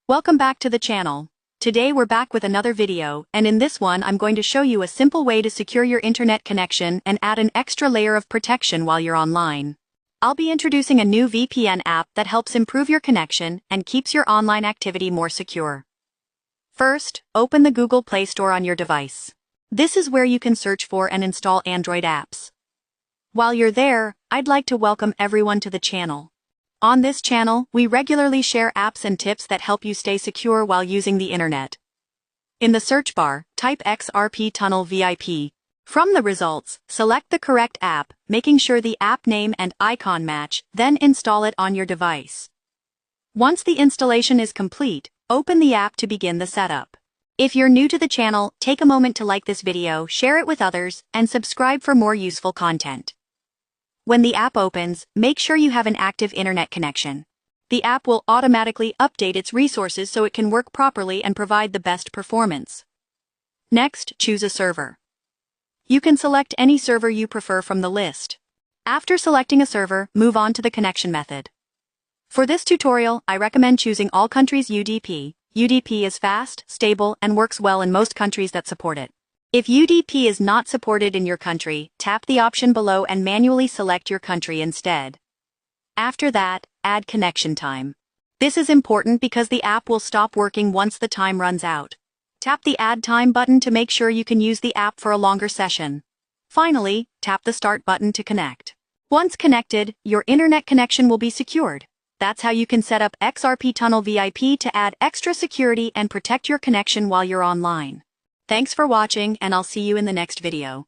Welcome back to the channel. Today we're back with another video, and in this one I'm going to show you a simple way to secure your internet connection and add an extra layer of protection while you're online. I'll be introducing a new VPN app that helps improve your connection and keeps your online activity more secure. First, open the Google Play Store on your device. This is where you can search for and install Android apps. While you're there, I'd like to welcome everyone to the channel. On this channel, we regularly share apps and tips that help you stay secure while using the internet. In the search bar, type XRP Tunnel VIP. From the results, select the correct app, making sure the app name and icon match, then install it on your device. Once the installation is complete, open the app to begin the setup. If you're new to the channel, take a moment to like this video, share it with others, and subscribe for more useful content. When the app opens, make sure you have an active internet connection. The app will automatically update its resources so it can work properly and provide the best performance. Next, choose a server. You can select any server you prefer from the list. After selecting a server, move on to the connection method. For this tutorial, I recommend choosing All Countries UDP. UDP is fast, stable, and works well in most countries that support it. If UDP is not supported in your country, tap the option below and manually select your country instead. After that, add connection time. This is important because the app will stop working once the time runs out. Tap the Add Time button to make sure you can use the app for a longer session. Finally, tap the Start button to connect. Once connected, your internet connection will be secured. That's how you can set up XRP Tunnel VIP to add extra security and protect your connection while you're online. Thanks for watching, and I'll see you in the next video.